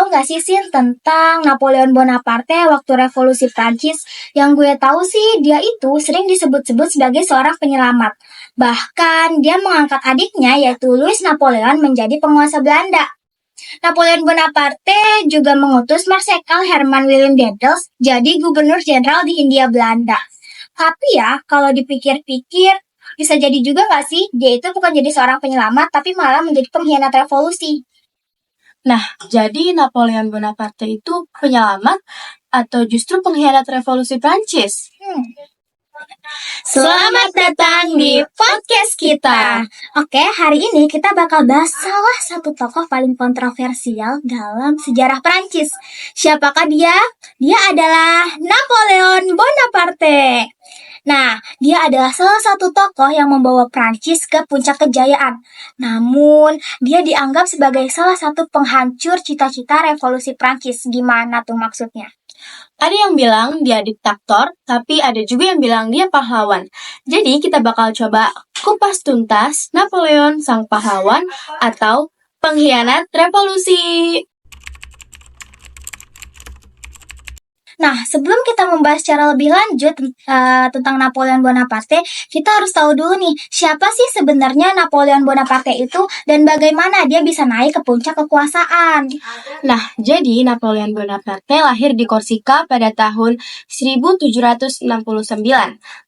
tahu nggak sih, Sin, tentang Napoleon Bonaparte waktu Revolusi Prancis? Yang gue tahu sih, dia itu sering disebut-sebut sebagai seorang penyelamat. Bahkan, dia mengangkat adiknya, yaitu Louis Napoleon, menjadi penguasa Belanda. Napoleon Bonaparte juga mengutus Marsekal Herman Willem Daedalus jadi gubernur jenderal di Hindia Belanda. Tapi ya, kalau dipikir-pikir, bisa jadi juga nggak sih, dia itu bukan jadi seorang penyelamat, tapi malah menjadi pengkhianat revolusi. Nah, jadi Napoleon Bonaparte itu penyelamat atau justru pengkhianat revolusi Prancis? Selamat datang di podcast kita. Oke, hari ini kita bakal bahas salah satu tokoh paling kontroversial dalam sejarah Prancis. Siapakah dia? Dia adalah Napoleon Bonaparte. Nah, dia adalah salah satu tokoh yang membawa Prancis ke puncak kejayaan. Namun, dia dianggap sebagai salah satu penghancur cita-cita revolusi Prancis. Gimana tuh maksudnya? Ada yang bilang dia diktator, tapi ada juga yang bilang dia pahlawan. Jadi kita bakal coba kupas tuntas Napoleon sang pahlawan atau pengkhianat revolusi. Nah, sebelum kita membahas secara lebih lanjut tentang Napoleon Bonaparte, kita harus tahu dulu nih, siapa sih sebenarnya Napoleon Bonaparte itu dan bagaimana dia bisa naik ke puncak kekuasaan. Nah, jadi Napoleon Bonaparte lahir di Korsika pada tahun 1769.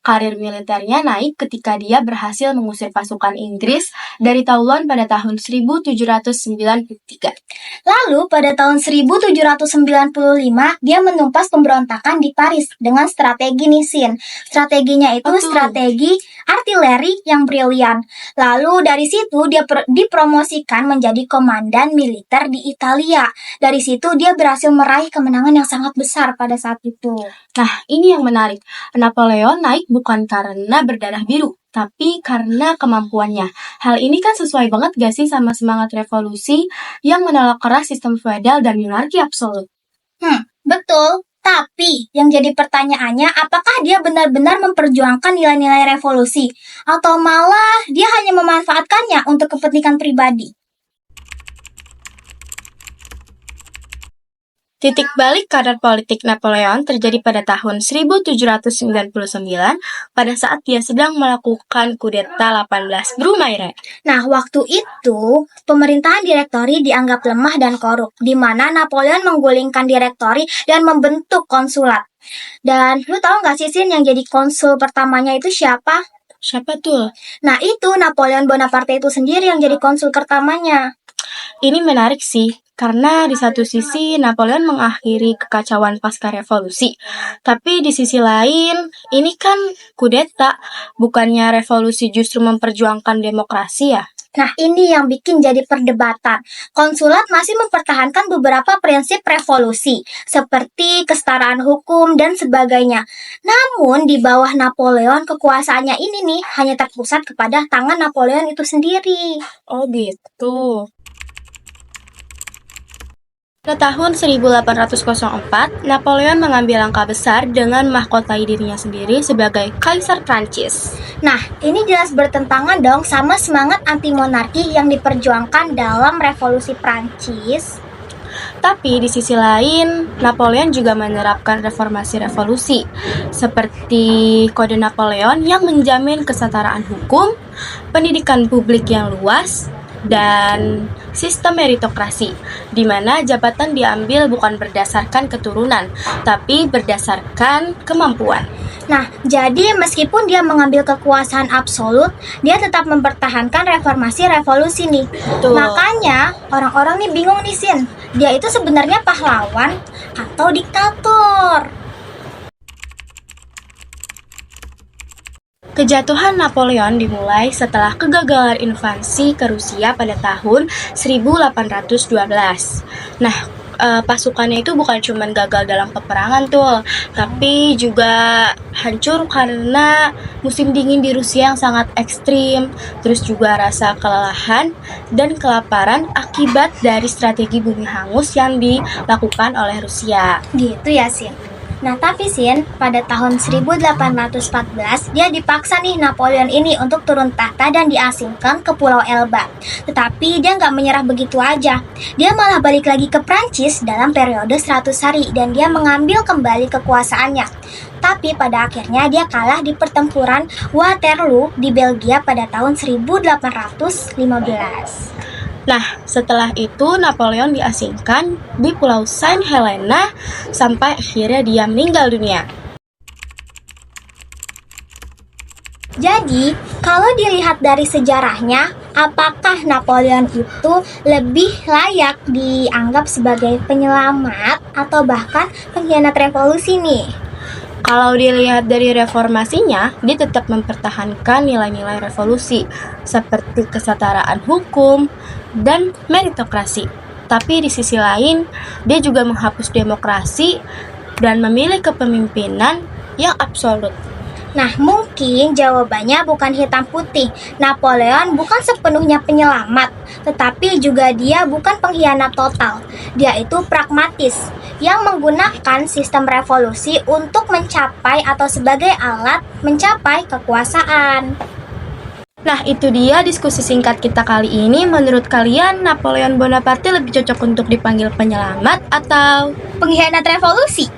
Karir militernya naik ketika dia berhasil mengusir pasukan Inggris dari Toulon pada tahun 1793. Lalu, pada tahun 1795, dia menumpas pemberontakan di Paris dengan strategi Nisin. Strateginya itu strategi artileri yang brilian. Lalu dari situ dia dipromosikan menjadi komandan militer di Italia. Dari situ dia berhasil meraih kemenangan yang sangat besar pada saat itu. Nah, ini yang menarik. Napoleon naik bukan karena berdarah biru, tapi karena kemampuannya. Hal ini kan sesuai banget gak sih sama semangat revolusi yang menolak keras sistem feodal dan monarki absolut? Betul. Tapi, yang jadi pertanyaannya, apakah dia benar-benar memperjuangkan nilai-nilai revolusi? Atau malah dia hanya memanfaatkannya untuk kepentingan pribadi? Titik balik karir politik Napoleon terjadi pada tahun 1799 pada saat dia sedang melakukan kudeta 18 Brumaire. Nah, waktu itu pemerintahan direktori dianggap lemah dan korup, di mana Napoleon menggulingkan direktori dan membentuk konsulat. Dan lu tahu nggak sih, Sin, yang jadi konsul pertamanya itu siapa? Siapa tuh? Nah, itu Napoleon Bonaparte itu sendiri yang jadi konsul pertamanya. Ini menarik sih, karena di satu sisi Napoleon mengakhiri kekacauan pasca revolusi. Tapi di sisi lain, ini kan kudeta, bukannya revolusi justru memperjuangkan demokrasi ya? Nah, ini yang bikin jadi perdebatan. Konsulat masih mempertahankan beberapa prinsip revolusi, seperti kesetaraan hukum dan sebagainya. Namun, di bawah Napoleon, kekuasaannya ini nih hanya terpusat kepada tangan Napoleon itu sendiri. Oh gitu. Pada tahun 1804, Napoleon mengambil langkah besar dengan mahkotai dirinya sendiri sebagai Kaisar Prancis. Nah, ini jelas bertentangan dong sama semangat anti-monarki yang diperjuangkan dalam revolusi Prancis. Tapi di sisi lain, Napoleon juga menerapkan reformasi revolusi, seperti Kode Napoleon yang menjamin kesetaraan hukum, pendidikan publik yang luas, dan sistem meritokrasi, di mana jabatan diambil bukan berdasarkan keturunan, tapi berdasarkan kemampuan. Nah, jadi meskipun dia mengambil kekuasaan absolut, dia tetap mempertahankan reformasi revolusi nih. Betul. Makanya, orang-orang nih bingung nih, Sin. Dia itu sebenarnya pahlawan atau diktator? Kejatuhan Napoleon dimulai setelah kegagalan invasi ke Rusia pada tahun 1812. Nah, pasukannya itu bukan cuma gagal dalam peperangan tuh, tapi juga hancur karena musim dingin di Rusia yang sangat ekstrim, terus juga rasa kelelahan dan kelaparan akibat dari strategi bumi hangus yang dilakukan oleh Rusia. Gitu ya, Sin. Nah, tapi Sin, pada tahun 1814, dia dipaksa nih Napoleon ini untuk turun tahta dan diasingkan ke Pulau Elba. Tetapi dia nggak menyerah begitu aja. Dia malah balik lagi ke Prancis dalam periode 100 hari dan dia mengambil kembali kekuasaannya. Tapi pada akhirnya dia kalah di pertempuran Waterloo di Belgia pada tahun 1815. Nah, setelah itu Napoleon diasingkan di Pulau Saint Helena sampai akhirnya dia meninggal dunia. Jadi, kalau dilihat dari sejarahnya, apakah Napoleon itu lebih layak dianggap sebagai penyelamat atau bahkan pengkhianat revolusi nih? Kalau dilihat dari reformasinya, dia tetap mempertahankan nilai-nilai revolusi seperti kesetaraan hukum dan meritokrasi. Tapi di sisi lain, dia juga menghapus demokrasi dan memilih kepemimpinan yang absolut. Nah, mungkin jawabannya bukan hitam putih. Napoleon bukan sepenuhnya penyelamat, tetapi juga dia bukan pengkhianat total. Dia itu pragmatis, yang menggunakan sistem revolusi untuk mencapai atau sebagai alat mencapai kekuasaan. Nah, itu dia diskusi singkat kita kali ini. Menurut kalian, Napoleon Bonaparte lebih cocok untuk dipanggil penyelamat atau Pengkhianat revolusi?